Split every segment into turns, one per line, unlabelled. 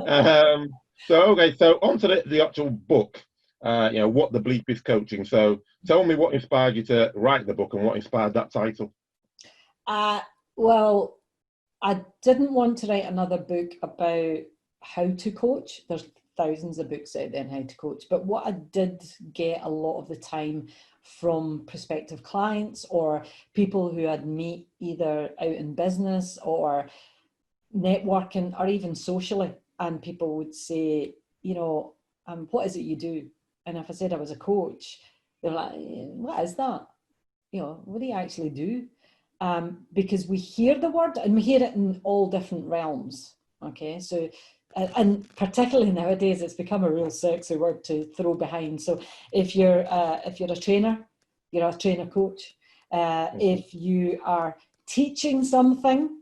Um, so on to the actual book. What the bleep is coaching. So tell me what inspired you to write the book and what inspired that title.
Uh, well, I didn't want to write another book about how to coach. There's thousands of books out there on how to coach. But what I did get a lot of the time from prospective clients or people who I'd meet either out in business or networking or even socially, and people would say, what is it you do? And if I said I was a coach, they're like, what is that? What do you actually do? Because we hear the word and we hear it in all different realms. Okay, so and particularly nowadays, it's become a real sexy word to throw behind. So if you're a trainer, you're a trainer coach.
Mhm.
If you are teaching something,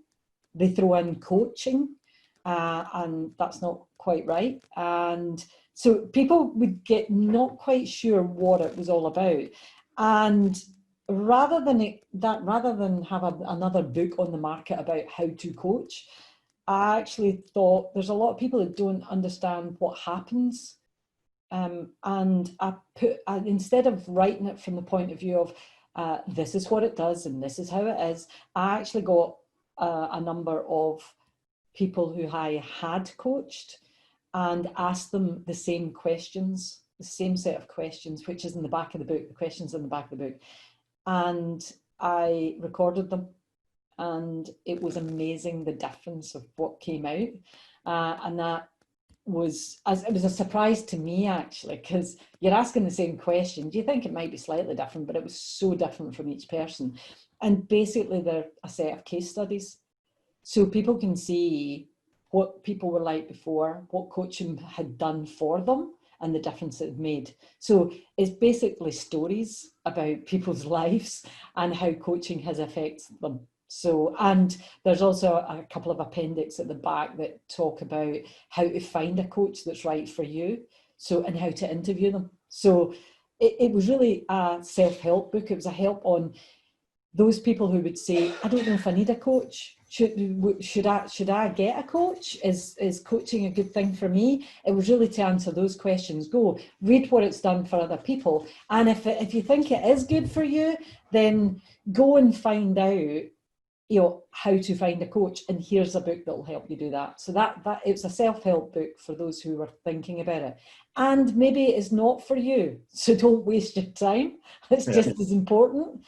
they throw in coaching, and that's not quite right. And so people would get not quite sure what it was all about. And rather than have another book on the market about how to coach, I actually thought there's a lot of people that don't understand what happens. And instead of writing it from the point of view of this is what it does and this is how it is, I actually got a number of people who I had coached and asked them the same questions, the same set of questions, which is in the back of the book, the questions in the back of the book. And I recorded them, and it was amazing the difference of what came out. And that it was a surprise to me, actually, because you're asking the same question. Do you think it might be slightly different? But it was so different from each person. And basically, they're a set of case studies. So people can see what people were like before, what coaching had done for them, and the difference it made. So it's basically stories about people's lives and how coaching has affected them. So, and there's also a couple of appendix at the back that talk about how to find a coach that's right for you. So, and how to interview them. So it was really a self-help book. It was a help on those people who would say, I don't know if I need a coach. Should I get a coach? Is coaching a good thing for me? It was really to answer those questions. Go read what it's done for other people, and if you think it is good for you, then go and find out how to find a coach, and here's a book that will help you do that. So that it's a self-help book for those who were thinking about it, and maybe it's not for you, so don't waste your time. It's
Yeah.
just as important.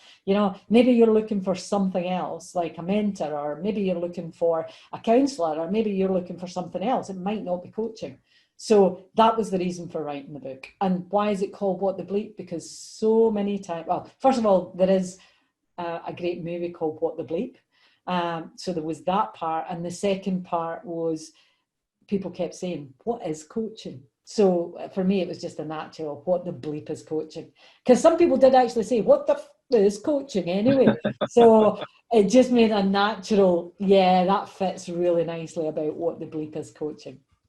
Maybe you're looking for something else, like a mentor, or maybe you're looking for a counselor, or maybe you're looking for something else. It might not be coaching. So that was the reason for writing the book. And why is it called What the Bleep? Because so many times, well, first of all, there is a great movie called What the Bleep. So there was that part. And the second part was people kept saying, what is coaching? So for me, it was just a natural, what the bleep is coaching? Because some people did actually say, what the is coaching anyway? So it just made a natural, yeah, that fits really nicely about what the bleep is coaching.